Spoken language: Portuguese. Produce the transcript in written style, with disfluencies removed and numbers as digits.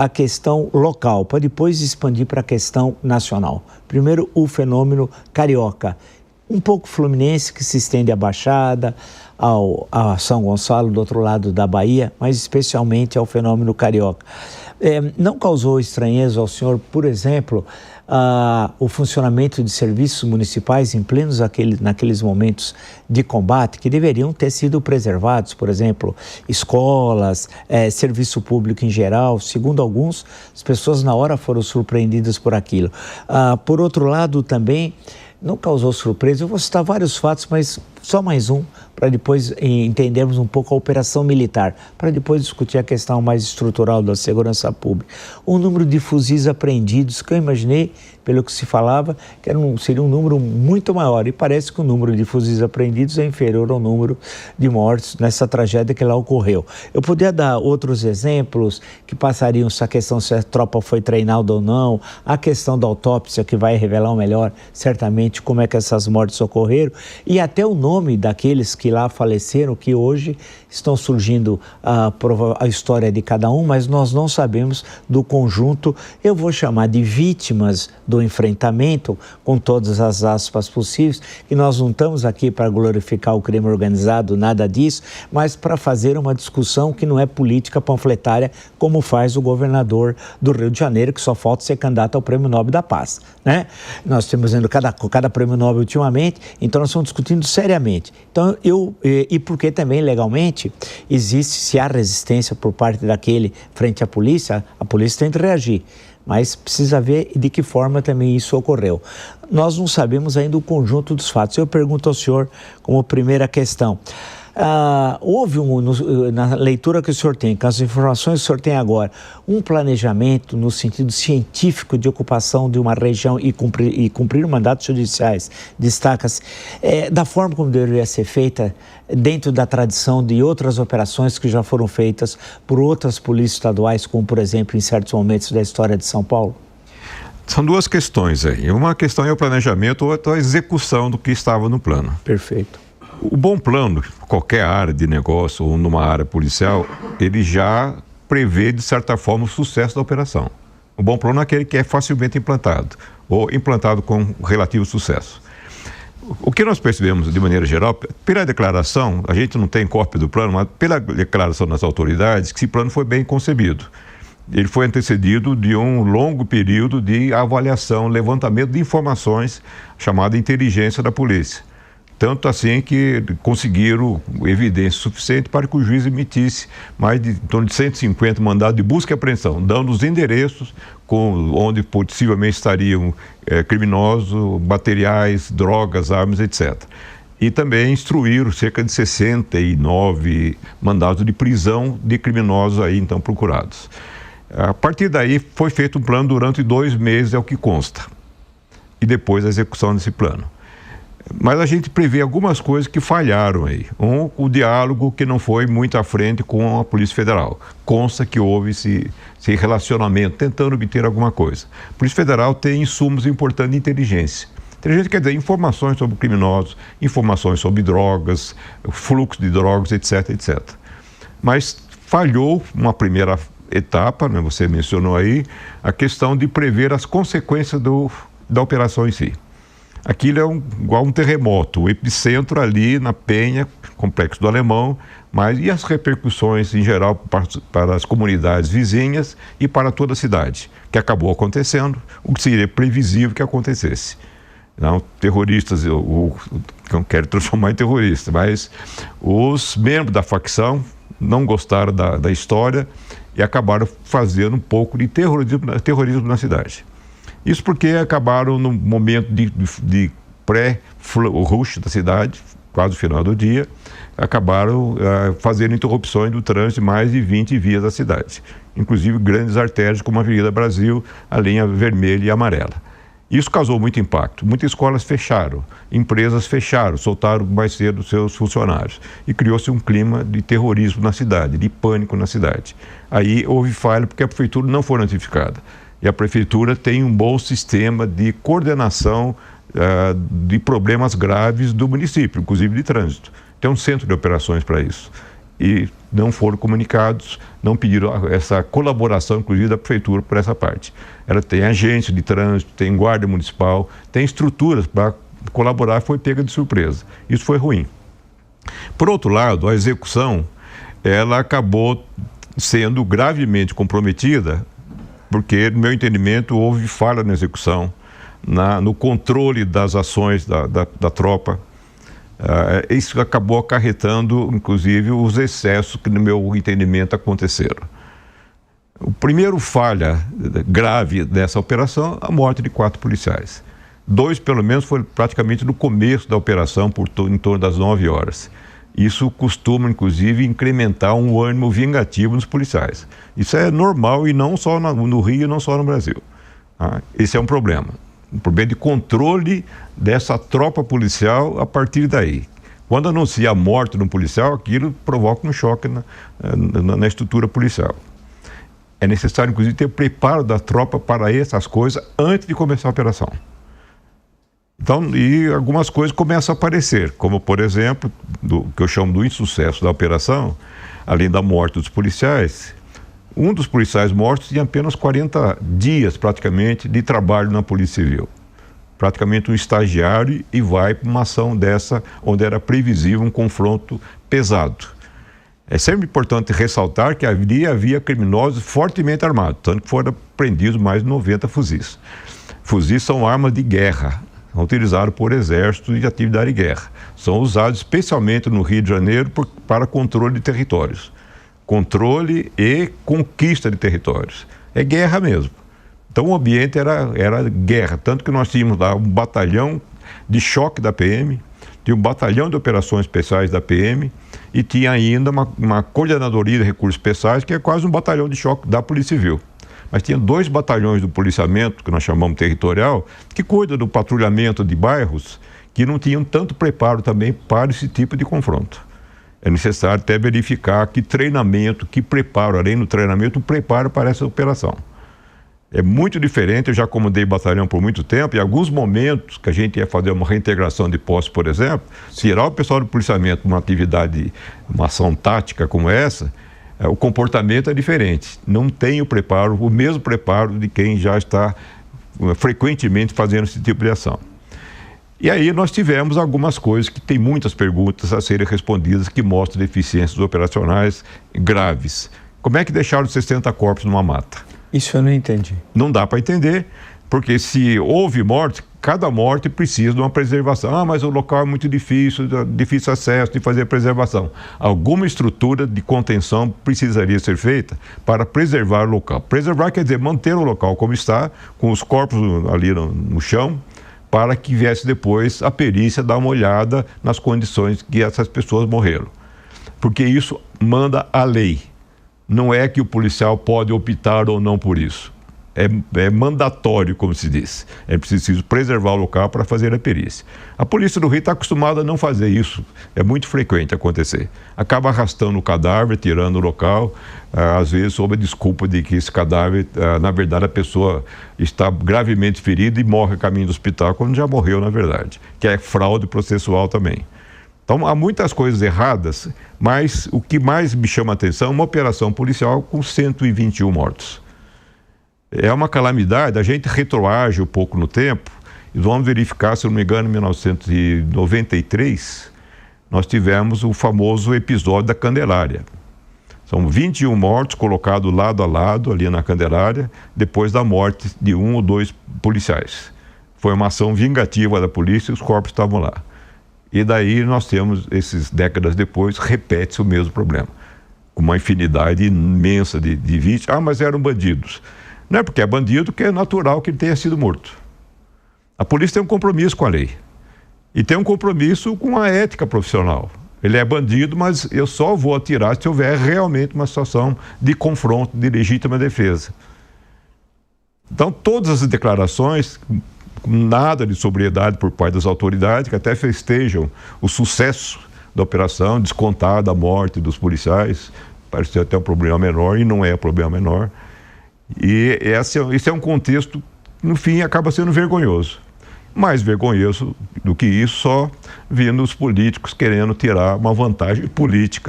a questão local, para depois expandir para a questão nacional. Primeiro, o fenômeno carioca, um pouco fluminense, que se estende à Baixada, a São Gonçalo, do outro lado da Bahia, mas especialmente ao fenômeno carioca. Não causou estranheza ao senhor, por exemplo, o funcionamento de serviços municipais em plenos naqueles momentos de combate que deveriam ter sido preservados, por exemplo, escolas, serviço público em geral. Segundo alguns, as pessoas na hora foram surpreendidas por aquilo. Por outro lado, também não causou surpresa. Eu vou citar vários fatos, mas só mais um, para depois entendermos um pouco a operação militar, para depois discutir a questão mais estrutural da segurança pública. O número de fuzis apreendidos, que eu imaginei, pelo que se falava, que seria um número muito maior, e parece que o número de fuzis apreendidos é inferior ao número de mortes nessa tragédia que lá ocorreu. Eu poderia dar outros exemplos que passariam essa questão se a tropa foi treinada ou não, a questão da autópsia, que vai revelar melhor, certamente, como é que essas mortes ocorreram, e até o nome daqueles que lá faleceram, que hoje estão surgindo a história de cada um, mas nós não sabemos do conjunto, eu vou chamar de vítimas do enfrentamento, com todas as aspas possíveis, que nós não estamos aqui para glorificar o crime organizado, nada disso, mas para fazer uma discussão que não é política panfletária, como faz o governador do Rio de Janeiro, que só falta ser candidato ao Prêmio Nobel da Paz, né? Nós estamos vendo cada Prêmio Nobel ultimamente, então nós estamos discutindo seriamente. Então, e porque também legalmente existe, se há resistência por parte daquele frente à polícia, a polícia tem que reagir, mas precisa ver de que forma também isso ocorreu. Nós não sabemos ainda o conjunto dos fatos. Eu pergunto ao senhor, como primeira questão, houve na leitura que o senhor tem, com as informações que o senhor tem agora, um planejamento no sentido científico de ocupação de uma região e cumprir mandatos judiciais, destaca-se, da forma como deveria ser feita, dentro da tradição de outras operações que já foram feitas por outras polícias estaduais, como, por exemplo, em certos momentos da história de São Paulo? São duas questões aí. Uma questão é o planejamento, outra é a execução do que estava no plano. Perfeito. O bom plano, qualquer área de negócio ou numa área policial, ele já prevê, de certa forma, o sucesso da operação. O bom plano é aquele que é facilmente implantado, ou implantado com relativo sucesso. O que nós percebemos, de maneira geral, pela declaração, a gente não tem cópia do plano, mas pela declaração das autoridades, que esse plano foi bem concebido. Ele foi antecedido de um longo período de avaliação, levantamento de informações, chamada inteligência da polícia. Tanto assim que conseguiram evidência suficiente para que o juiz emitisse mais de em torno de 150 mandados de busca e apreensão, dando os endereços onde possivelmente estariam criminosos, materiais, drogas, armas, etc. E também instruíram cerca de 69 mandados de prisão de criminosos aí então procurados. A partir daí foi feito um plano durante 2 meses, é o que consta, e depois a execução desse plano. Mas a gente prevê algumas coisas que falharam aí. O diálogo que não foi muito à frente com a Polícia Federal. Consta que houve esse relacionamento, tentando obter alguma coisa. A Polícia Federal tem insumos importantes de inteligência. Inteligência quer dizer informações sobre criminosos, informações sobre drogas, fluxo de drogas, etc, etc. Mas falhou uma primeira etapa, né, você mencionou aí, a questão de prever as consequências da operação em si. Aquilo é igual um terremoto, o epicentro ali na Penha, Complexo do Alemão, e as repercussões em geral para as comunidades vizinhas e para toda a cidade, que acabou acontecendo, o que seria previsível que acontecesse. Não, terroristas, eu não quero transformar em terrorista, mas os membros da facção não gostaram da história e acabaram fazendo um pouco de terrorismo na cidade. Isso porque acabaram no momento de pré-rush da cidade, quase o final do dia, acabaram fazendo interrupções do trânsito de mais de 20 vias da cidade, inclusive grandes artérias como a Avenida Brasil, a linha vermelha e amarela. Isso causou muito impacto. Muitas escolas fecharam, empresas fecharam, soltaram mais cedo seus funcionários e criou-se um clima de terrorismo na cidade, de pânico na cidade. Aí houve falha porque a prefeitura não foi notificada. E a prefeitura tem um bom sistema de coordenação de problemas graves do município, inclusive de trânsito. Tem um centro de operações para isso. e não foram comunicados, não pediram essa colaboração, inclusive, da prefeitura por essa parte. Ela tem agência de trânsito, tem guarda municipal, tem estruturas para colaborar, foi pega de surpresa. Isso foi ruim. Por outro lado, a execução, ela acabou sendo gravemente comprometida, porque, no meu entendimento, houve falha na execução, no controle das ações da tropa. Isso acabou acarretando, inclusive, os excessos que, no meu entendimento, aconteceram. O primeiro falha grave dessa operação, a morte de 4 policiais. 2, pelo menos, foi praticamente no começo da operação, em torno das 9 horas. Isso costuma, inclusive, incrementar um ânimo vingativo nos policiais. Isso é normal e não só no Rio e não só no Brasil. Esse é um problema. Um problema de controle dessa tropa policial a partir daí. Quando anuncia a morte de um policial, aquilo provoca um choque na estrutura policial. É necessário, inclusive, ter preparo da tropa para essas coisas antes de começar a operação. Então, e algumas coisas começam a aparecer, como, por exemplo, que eu chamo do insucesso da operação, além da morte dos policiais. Um dos policiais mortos tinha apenas 40 dias, praticamente, de trabalho na Polícia Civil. Praticamente um estagiário, e vai para uma ação dessa, onde era previsível um confronto pesado. É sempre importante ressaltar que havia criminosos fortemente armados, tanto que foram prendidos mais de 90 fuzis. Fuzis são armas de guerra, são utilizados por exército de atividade de guerra. São usados especialmente no Rio de Janeiro para controle de territórios. Controle e conquista de territórios. É guerra mesmo. Então o ambiente era guerra, tanto que nós tínhamos lá um batalhão de choque da PM, tinha um batalhão de operações especiais da PM e tinha ainda uma coordenadoria de recursos especiais, que é quase um batalhão de choque da Polícia Civil. Mas tinha 2 batalhões do policiamento, que nós chamamos territorial, que cuida do patrulhamento de bairros, que não tinham tanto preparo também para esse tipo de confronto. É necessário até verificar que treinamento, que preparo, além do treinamento, o preparo para essa operação. É muito diferente, eu já comandei batalhão por muito tempo, e em alguns momentos que a gente ia fazer uma reintegração de posse, por exemplo, tirar o pessoal do policiamento uma atividade, uma ação tática como essa, o comportamento é diferente. Não tem o mesmo preparo de quem já está frequentemente fazendo esse tipo de ação. E aí nós tivemos algumas coisas que tem muitas perguntas a serem respondidas que mostram deficiências operacionais graves. Como é que deixaram 60 corpos numa mata? Isso eu não entendi. Não dá para entender, porque se houve morte, cada morte precisa de uma preservação. Mas o local é muito difícil acesso, de fazer preservação. Alguma estrutura de contenção precisaria ser feita para preservar o local. Preservar quer dizer manter o local como está, com os corpos ali no chão, para que viesse depois a perícia dar uma olhada nas condições que essas pessoas morreram. Porque isso manda a lei. Não é que o policial pode optar ou não por isso. É mandatório, como se diz. É preciso preservar o local para fazer a perícia. A Polícia do Rio está acostumada a não fazer isso. É muito frequente acontecer. Acaba arrastando o cadáver, tirando o local, às vezes sob a desculpa de que esse cadáver, na verdade, a pessoa está gravemente ferida e morre a caminho do hospital, quando já morreu, na verdade. Que é fraude processual também. Então, há muitas coisas erradas, mas o que mais me chama a atenção é uma operação policial com 121 mortos. É uma calamidade, a gente retroage um pouco no tempo, e vamos verificar, se não me engano, em 1993, nós tivemos o famoso episódio da Candelária. São 21 mortos colocados lado a lado, ali na Candelária, depois da morte de 1 ou 2 policiais. Foi uma ação vingativa da polícia e os corpos estavam lá. E daí nós temos, esses décadas depois, repete-se o mesmo problema. Com uma infinidade imensa de vítimas. Mas eram bandidos. Não é porque é bandido que é natural que ele tenha sido morto. A polícia tem um compromisso com a lei. E tem um compromisso com a ética profissional. Ele é bandido, mas eu só vou atirar se houver realmente uma situação de confronto, de legítima defesa. Então, todas as declarações, nada de sobriedade por parte das autoridades, que até festejam o sucesso da operação, descontar da morte dos policiais, parece até um problema menor, e não é um problema menor. E esse é um contexto, no fim, acaba sendo vergonhoso. Mais vergonhoso do que isso, só vendo os políticos querendo tirar uma vantagem política